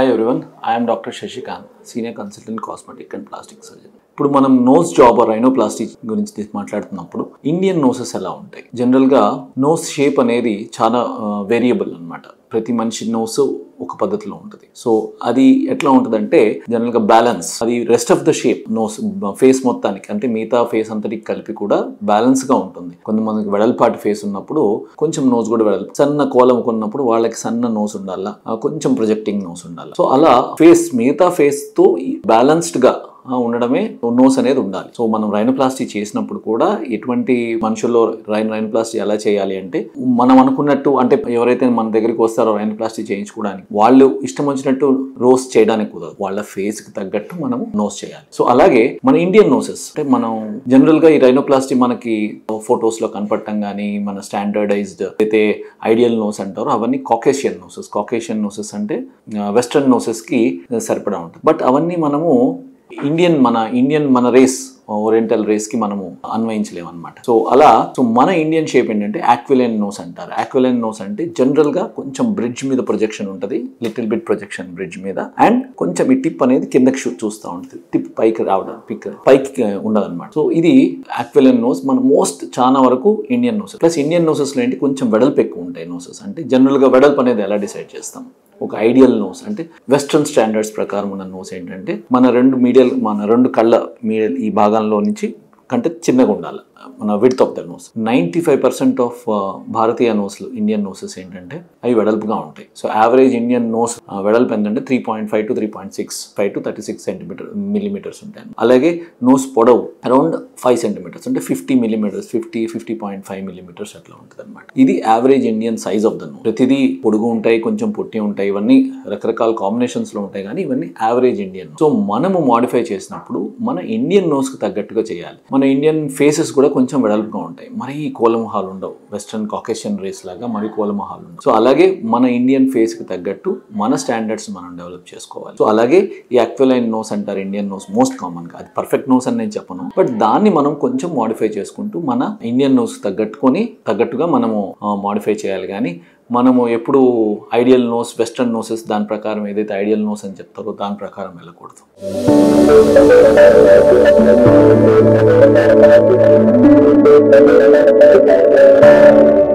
Hi everyone, I am Dr. Shashikant, Senior Consultant Cosmetic and Plastic Surgeon. ఇప్పుడు మనం nose job rhinoplasty గురించి మాట్లాడుతున్నప్పుడు Indian noses ఎలా ఉంటాయి. జనరల్గా నోస్ షేప్ అనేది చాలా వేరియబుల్ అన్నమాట. ప్రతి మనిషి నోస్ ఒక పద్ధతిలో ఉంటుంది. సో అది ఎట్లా ఉంటుందంటే జనరల్గా బ్యాలెన్స్, అది rest of the shape nose face మొత్తానికి అంటే మిగతా ఫేస్ అంతటికి కలిపి కూడా బ్యాలెన్స్గా ఉంటుంది. కొంతమందికి వెడల్పాటి ఫేస్ ఉన్నప్పుడు కొంచెం నోస్ కూడా వెడల్పు, సన్న కోలం కొన్నప్పుడు వాళ్ళకి సన్న నోస్ ఉండాలా, కొంచెం ప్రొజెక్టింగ్ నోస్ ఉండాలి. సో అలా ఫేస్ మిగతా ఫేస్తో బ్యాలెన్స్డ్గా ఉండడమే నోస్ అనేది ఉండాలి. సో మనం రైనోప్లాస్టీ చేసినప్పుడు కూడా ఎటువంటి మనుషుల్లో రైనోప్లాస్టీ ఎలా చేయాలి అంటే మనం అనుకున్నట్టు, అంటే ఎవరైతే మన దగ్గరికి వస్తారో రైనోప్లాస్టీ చేయించుకోవడానికి వాళ్ళు ఇష్టం వచ్చినట్టు రోస్ చేయడానికి కుదరదు. వాళ్ళ ఫేస్ కి తగ్గట్టు మనం నోస్ చేయాలి. సో అలాగే మన ఇండియన్ నోసెస్ అంటే మనం జనరల్ గా ఈ రైనోప్లాస్టీ మనకి ఫొటోస్ లో కనపడటం కానీ మన స్టాండర్డైజ్డ్ అయితే ఐడియల్ నోస్ అంటారో అవన్నీ కాకేషియన్ నోసెస్. కాకేషియన్ నోసెస్ అంటే వెస్టర్న్ నోసెస్ కి సరిపడా ఉంటుంది. బట్ అవన్నీ మనము మన రేస్, ఓరియంటల్ రేస్ కి మనము అన్వయించలేము అనమాట. సో మన ఇండియన్ షేప్ ఏంటంటే ఆక్విలైన్ నోస్ అంటారు. ఆక్విలైన్ నోస్ అంటే జనరల్ గా కొంచెం బ్రిడ్జ్ మీద ప్రొజెక్షన్ ఉంటుంది, లిటిల్ బిట్ ప్రొజెక్షన్ బ్రిడ్జ్ మీద, అండ్ కొంచెం ఈ టిప్ అనేది కిందకి చూస్తూ ఉంటుంది. టిప్ పైకి రావడం, పైకి ఉండదు అనమాట. సో ఇది ఆక్విలైన్ నోస్. మన చాలా వరకు Indian noses. Plus Indian noses లో ఏంటి కొంచెం వెడల్పు ఎక్కువ ఉంటాయి నోసెస్. అంటే జనరల్ గా వెడల్పు అనేది ఎలా డిసైడ్ చేస్తాం? ఒక ఐడియల్ నోస్ అంటే వెస్ట్రన్ స్టాండర్డ్స్ ప్రకారం ఉన్న నోస్ ఏంటంటే మన రెండు కళ్ళ మీడియల్ ఈ భాగంలో నుంచి కంటే చిన్నగా ఉండాలి మన width of the nose. 95% of భారతీయ నోస్లు, ఇండియన్ నోసెస్ ఏంటంటే అవి వెడల్పుగా ఉంటాయి. సో యావరేజ్ ఇండియన్ నోస్ వెడల్పు ఏంటంటే 3.5 to 3.65 to 36 మిల్లీమీటర్స్ ఉంటాయి. అలాగే నోస్ పొడవు అరౌండ్ 5 సెంటీమీటర్స్ అంటే 50 మిల్లీమీటర్స్, 50.5 మిల్లీమీటర్స్ అట్లా ఉంటుంది అనమాట. ఇది average Indian size of the nose. ప్రతిదీ పొడుగు ఉంటాయి, కొంచెం పొట్టి ఉంటాయి, ఇవన్నీ రకరకాల కాంబినేషన్స్ లో ఉంటాయి, కానీ ఇవన్నీ యావరేజ్ ఇండియన్. సో మనము మాడిఫై చేసినప్పుడు మన ఇండియన్ నోస్ కి తగ్గట్టుగా చేయాలి. మన ఇండియన్ ఫేసెస్ కూడా కొంచెం వెడల్పుగా ఉంటాయి, మరీ కోలమొహాలు ఉండవు. వెస్ట్రన్ కాకేషియన్ రేస్ లాగా మరీ కోలమొహాలు ఉండవు. సో అలాగే మన ఇండియన్ ఫేస్ కి తగ్గట్టు మన స్టాండర్డ్స్ మనం డెవలప్ చేసుకోవాలి. సో అలాగే ఈ ఆక్విలైన్ నోస్ అంటారు ఇండియన్ నోస్, మోస్ట్ కామన్ గా. అది పర్ఫెక్ట్ నోస్ అని నేను చెప్పను, బట్ దాన్ని మనం కొంచెం మాడిఫై చేసుకుంటూ మన ఇండియన్ నోస్ తగ్గట్టుగా మనము మాడిఫై చేయాలి. కానీ మనము ఎప్పుడు ఐడియల్ నోస్, వెస్ట్రన్ నోసెస్ దాని ప్రకారం ఏదైతే ఐడియల్ నోస్ అని చెప్తారో దాని ప్రకారం వెళ్ళకూడదు. Thank you.